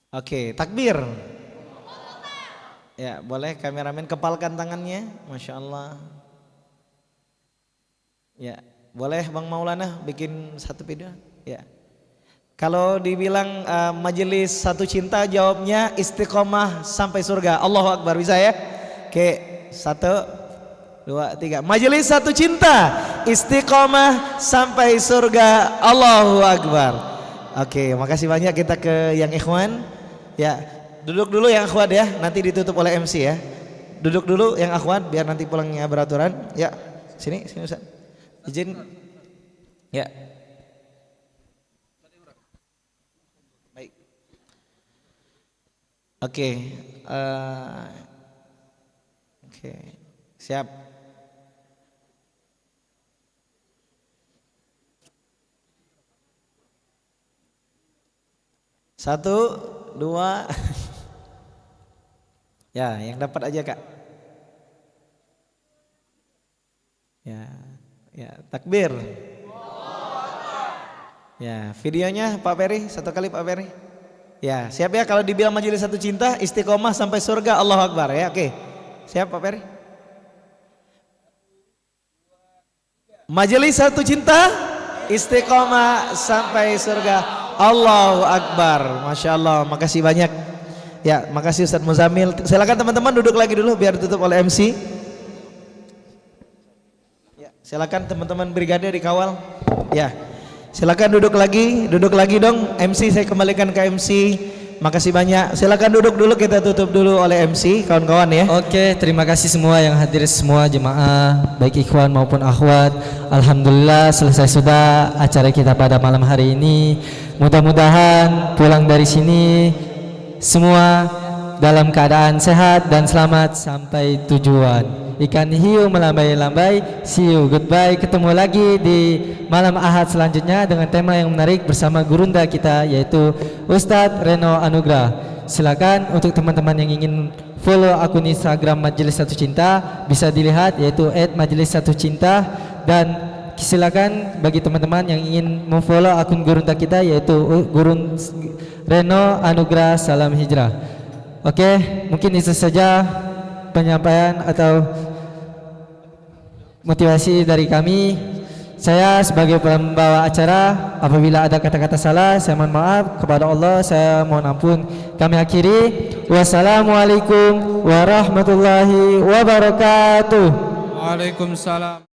Oke, takbir. Ya, boleh kameramen kepalkan tangannya. Masya Allah. Ya, boleh Bang Maulana bikin satu video. Ya. Kalau dibilang majelis satu cinta, jawabnya istiqomah sampai surga. Allahu Akbar, bisa ya? Oke, 1, 2, 3. Majelis satu cinta, istiqomah sampai surga. Allahu Akbar. Oke, makasih banyak. Kita ke yang ikhwan. Ya, duduk dulu yang akhwat ya, nanti ditutup oleh MC ya. Duduk dulu yang akhwat biar nanti pulangnya beraturan. Ya, sini Ustaz. Izin. Ya. Baik. Oke. Oke. Siap. Satu, dua. Ya, yang dapat aja Kak. Ya, ya, takbir. Ya, videonya Pak Peri, satu kali Pak Peri. Ya, siap ya kalau dibilang majelis satu cinta, istiqomah sampai surga. Allahu Akbar ya. Oke. Siap Pak Peri? Majelis satu cinta, istiqomah sampai surga. Allahu Akbar. Masya Allah, makasih banyak. Ya, makasih Ustadz Muzamil. Silakan teman-teman duduk lagi dulu biar ditutup oleh MC. Ya, silakan teman-teman brigade dikawal. Ya, silakan duduk lagi dong. MC saya kembalikan ke MC. Makasih banyak. Silakan duduk dulu, kita tutup dulu oleh MC kawan-kawan ya. Oke, terima kasih semua yang hadir, semua jemaah baik ikhwan maupun akhwat. Alhamdulillah selesai sudah acara kita pada malam hari ini. Mudah-mudahan pulang dari sini semua dalam keadaan sehat dan selamat sampai tujuan. Ikan hiu melambai-lambai. See you, goodbye. Ketemu lagi di malam Ahad selanjutnya dengan tema yang menarik bersama gurunda kita yaitu Ustadz Reno Anugrah. Silakan untuk teman-teman yang ingin follow akun Instagram Majelis Satu Cinta bisa dilihat yaitu @majelis1cinta, dan silakan bagi teman-teman yang ingin memfollow akun gurunda kita yaitu Gurun Reno Anugrah Salam Hijrah. Oke, mungkin itu saja penyampaian atau motivasi dari kami. Saya sebagai pembawa acara, apabila ada kata-kata salah saya mohon maaf, kepada Allah saya mohon ampun. Kami akhiri, wassalamualaikum warahmatullahi wabarakatuh. Waalaikumsalam.